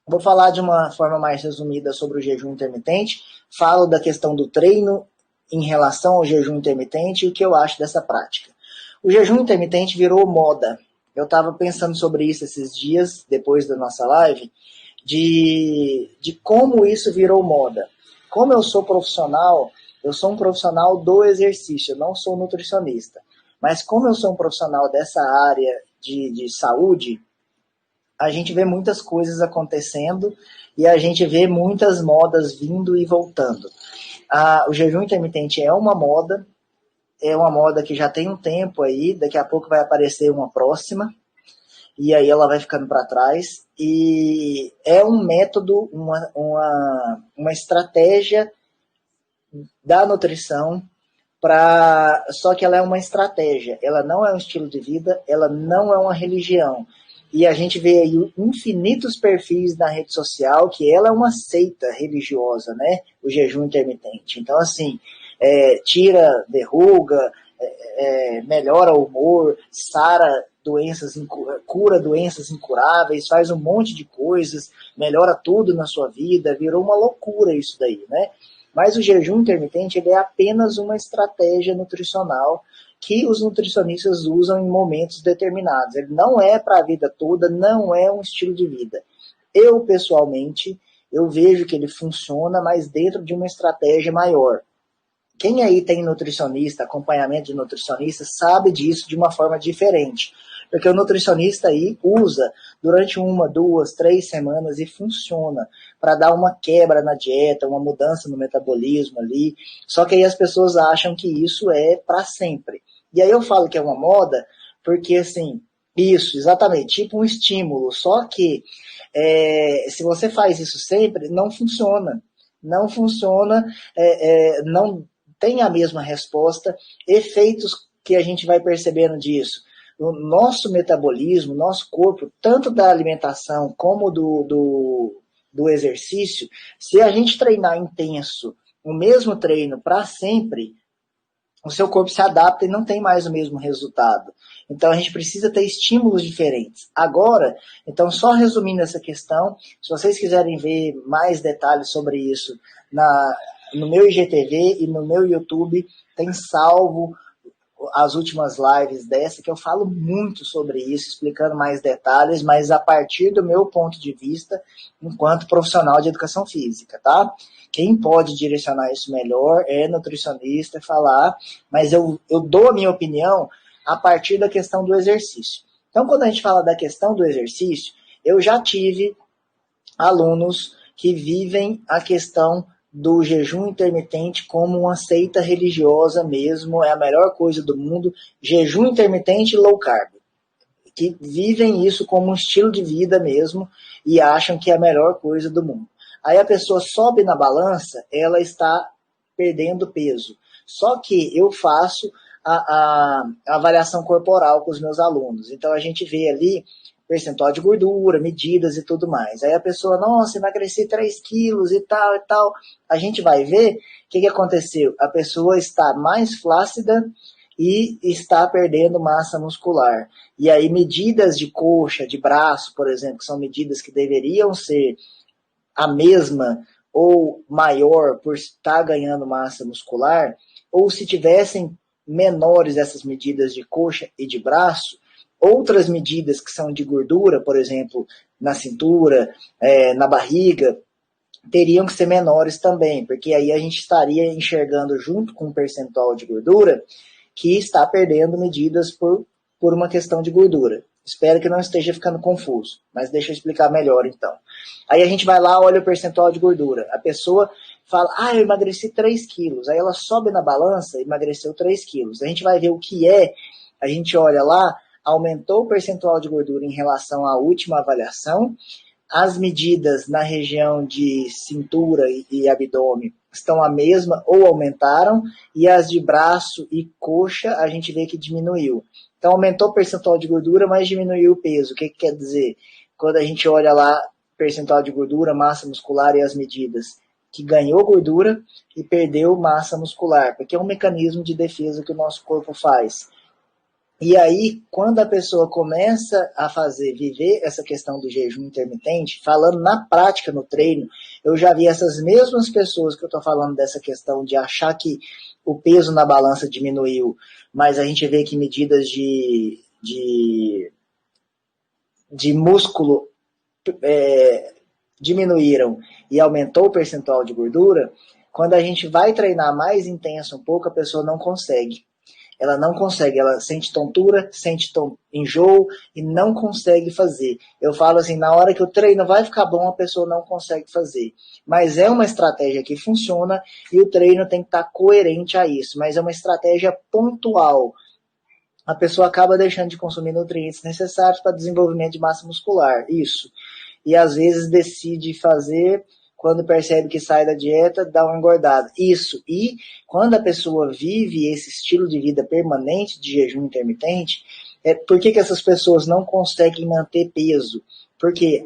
Vou falar de uma forma mais resumida sobre o jejum intermitente, falo da questão do treino em relação ao jejum intermitente e o que eu acho dessa prática. O jejum intermitente virou moda. Eu estava pensando sobre isso esses dias, depois da nossa live, de como isso virou moda. Como eu sou profissional, eu sou um profissional do exercício, eu não sou nutricionista. Mas como eu sou um profissional dessa área de saúde, a gente vê muitas coisas acontecendo e a gente vê muitas modas vindo e voltando. O jejum intermitente é uma moda que já tem um tempo aí, daqui a pouco vai aparecer uma próxima, e aí ela vai ficando para trás, e é um método, uma estratégia da nutrição, só que ela é uma estratégia, ela não é um estilo de vida, ela não é uma religião. E a gente vê aí infinitos perfis na rede social que ela é uma seita religiosa, né? O jejum intermitente. Então, assim, tira verruga, melhora o humor, sara doenças, cura doenças incuráveis, faz um monte de coisas, melhora tudo na sua vida, virou uma loucura isso daí, né? Mas o jejum intermitente ele é apenas uma estratégia nutricional que os nutricionistas usam em momentos determinados. Ele não é para a vida toda, não é um estilo de vida. Eu, pessoalmente, eu vejo que ele funciona, mas dentro de uma estratégia maior. Quem aí tem nutricionista, acompanhamento de nutricionista, sabe disso de uma forma diferente. Porque o nutricionista aí usa durante 1, 2, 3 semanas e funciona para dar uma quebra na dieta, uma mudança no metabolismo ali. Só que aí as pessoas acham que isso é para sempre. E aí eu falo que é uma moda porque, assim, isso, exatamente, tipo um estímulo. Só que se você faz isso sempre, não funciona. Não funciona, não tem a mesma resposta, efeitos que a gente vai percebendo disso. O nosso metabolismo, nosso corpo, tanto da alimentação como do exercício, se a gente treinar intenso, o mesmo treino para sempre, o seu corpo se adapta e não tem mais o mesmo resultado. Então a gente precisa ter estímulos diferentes. Agora, então só resumindo essa questão, se vocês quiserem ver mais detalhes sobre isso no meu IGTV e no meu YouTube, tem salvo as últimas lives dessa, que eu falo muito sobre isso, explicando mais detalhes, mas a partir do meu ponto de vista, enquanto profissional de educação física, tá? Quem pode direcionar isso melhor é nutricionista, falar, mas eu dou a minha opinião a partir da questão do exercício. Então, quando a gente fala da questão do exercício, eu já tive alunos que vivem a questão do jejum intermitente como uma seita religiosa mesmo, é a melhor coisa do mundo, jejum intermitente e low carb, que vivem isso como um estilo de vida mesmo e acham que é a melhor coisa do mundo. Aí a pessoa sobe na balança, ela está perdendo peso. Só que eu faço a avaliação corporal com os meus alunos. Então a gente vê ali percentual de gordura, medidas e tudo mais. Aí a pessoa, nossa, emagreci 3 quilos e tal e tal. A gente vai ver o que aconteceu. A pessoa está mais flácida e está perdendo massa muscular. E aí medidas de coxa, de braço, por exemplo, que são medidas que deveriam ser a mesma ou maior por estar ganhando massa muscular, ou se tivessem menores essas medidas de coxa e de braço, outras medidas que são de gordura, por exemplo, na cintura, na barriga, teriam que ser menores também, porque aí a gente estaria enxergando junto com o percentual de gordura que está perdendo medidas por uma questão de gordura. Espero que não esteja ficando confuso, mas deixa eu explicar melhor então. Aí a gente vai lá, olha o percentual de gordura. A pessoa fala, eu emagreci 3 quilos. Aí ela sobe na balança, emagreceu 3 quilos. A gente vai ver o que é, a gente olha lá, aumentou o percentual de gordura em relação à última avaliação. As medidas na região de cintura e abdômen estão a mesma ou aumentaram, e as de braço e coxa a gente vê que diminuiu. Então aumentou o percentual de gordura, mas diminuiu o peso. O que quer dizer? Quando a gente olha lá percentual de gordura, massa muscular e as medidas, que ganhou gordura e perdeu massa muscular, porque é um mecanismo de defesa que o nosso corpo faz. E aí, quando a pessoa começa a viver essa questão do jejum intermitente, falando na prática no treino, eu já vi essas mesmas pessoas que eu estou falando dessa questão de achar que o peso na balança diminuiu, mas a gente vê que medidas de músculo diminuíram e aumentou o percentual de gordura. Quando a gente vai treinar mais intenso um pouco, a pessoa não consegue. Ela não consegue, ela sente tontura, sente enjoo e não consegue fazer. Eu falo assim, na hora que o treino vai ficar bom, a pessoa não consegue fazer. Mas é uma estratégia que funciona e o treino tem que estar coerente a isso. Mas é uma estratégia pontual. A pessoa acaba deixando de consumir nutrientes necessários para desenvolvimento de massa muscular. Isso. E às vezes decide fazer, quando percebe que sai da dieta, dá uma engordada. Isso. E quando a pessoa vive esse estilo de vida permanente de jejum intermitente, por que essas pessoas não conseguem manter peso? Porque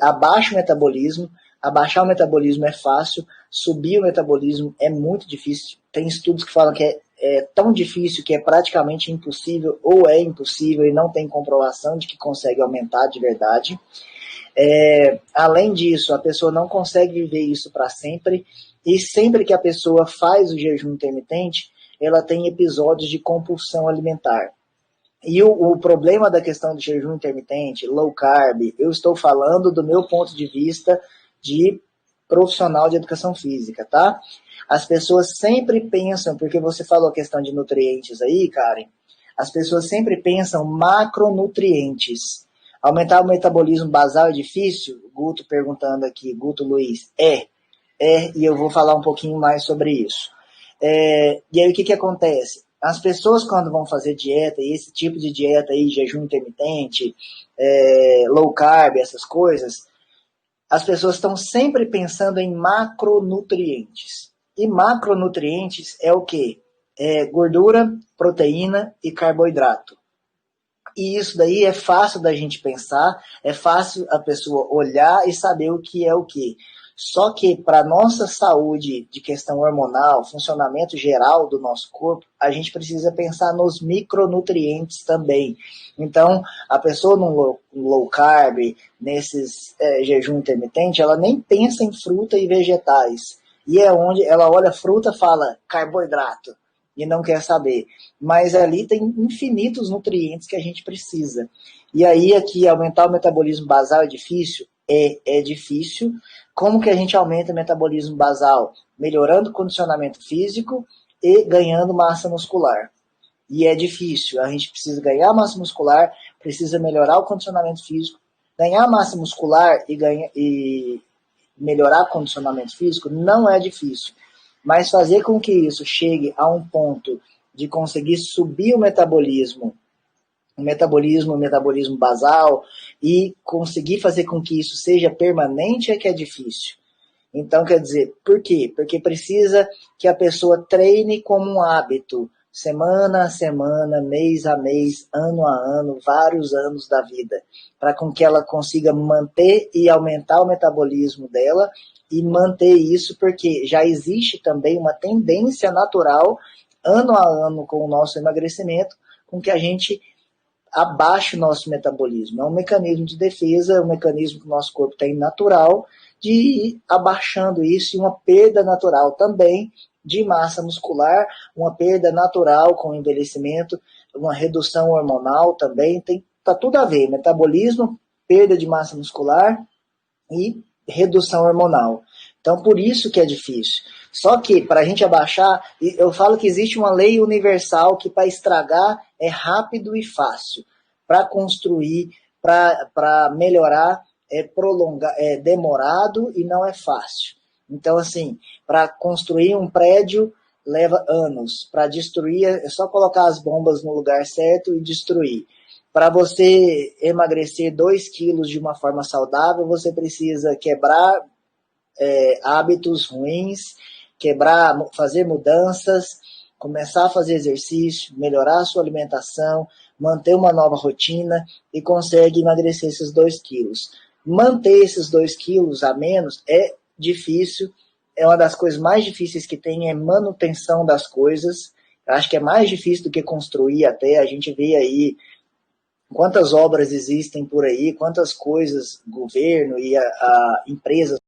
abaixa o metabolismo, abaixar o metabolismo é fácil, subir o metabolismo é muito difícil. Tem estudos que falam que é tão difícil que é praticamente impossível, ou é impossível e não tem comprovação de que consegue aumentar de verdade. Além disso, a pessoa não consegue viver isso para sempre, e sempre que a pessoa faz o jejum intermitente, ela tem episódios de compulsão alimentar. E o problema da questão do jejum intermitente, low carb, eu estou falando do meu ponto de vista de profissional de educação física, tá? As pessoas sempre pensam, porque você falou a questão de nutrientes aí, Karen, as pessoas sempre pensam macronutrientes. Aumentar o metabolismo basal é difícil? Guto perguntando aqui, Guto Luiz. E eu vou falar um pouquinho mais sobre isso. E aí o que acontece? As pessoas quando vão fazer dieta, e esse tipo de dieta aí, jejum intermitente, low carb, essas coisas, as pessoas estão sempre pensando em macronutrientes. E macronutrientes é o quê? Gordura, proteína e carboidrato. E isso daí é fácil da gente pensar, é fácil a pessoa olhar e saber o que é o que. Só que para nossa saúde de questão hormonal, funcionamento geral do nosso corpo, a gente precisa pensar nos micronutrientes também. Então, a pessoa no low carb, nesses jejum intermitente, ela nem pensa em fruta e vegetais. E é onde ela olha fruta e fala carboidrato e não quer saber. Mas ali tem infinitos nutrientes que a gente precisa. E aí aqui aumentar o metabolismo basal é difícil? É difícil. Como que a gente aumenta o metabolismo basal? Melhorando o condicionamento físico e ganhando massa muscular. E é difícil. A gente precisa ganhar massa muscular, precisa melhorar o condicionamento físico. Ganhar massa muscular e melhorar o condicionamento físico não é difícil. Mas fazer com que isso chegue a um ponto de conseguir subir o metabolismo basal e conseguir fazer com que isso seja permanente é que é difícil. Então, quer dizer, por quê? Porque precisa que a pessoa treine como um hábito, semana a semana, mês a mês, ano a ano, vários anos da vida, para com que ela consiga manter e aumentar o metabolismo dela e manter isso, porque já existe também uma tendência natural, ano a ano, com o nosso emagrecimento, com que a gente abaixe o nosso metabolismo. É um mecanismo de defesa, um mecanismo que o nosso corpo tem natural, de ir abaixando isso, e uma perda natural também de massa muscular, uma perda natural com o envelhecimento, uma redução hormonal também, tá tudo a ver, metabolismo, perda de massa muscular e redução hormonal. Então, por isso que é difícil. Só que, para a gente abaixar, eu falo que existe uma lei universal que para estragar é rápido e fácil. Para construir, para melhorar, é demorado e não é fácil. Então, assim, para construir um prédio leva anos. Para destruir, é só colocar as bombas no lugar certo e destruir. Para você emagrecer 2 quilos de uma forma saudável, você precisa quebrar hábitos ruins, fazer mudanças, começar a fazer exercício, melhorar a sua alimentação, manter uma nova rotina e consegue emagrecer esses 2 quilos. Manter esses 2 quilos a menos é difícil, é uma das coisas mais difíceis que tem, é manutenção das coisas, Eu acho que é mais difícil do que construir até. A gente vê aí quantas obras existem por aí, quantas coisas governo e a empresas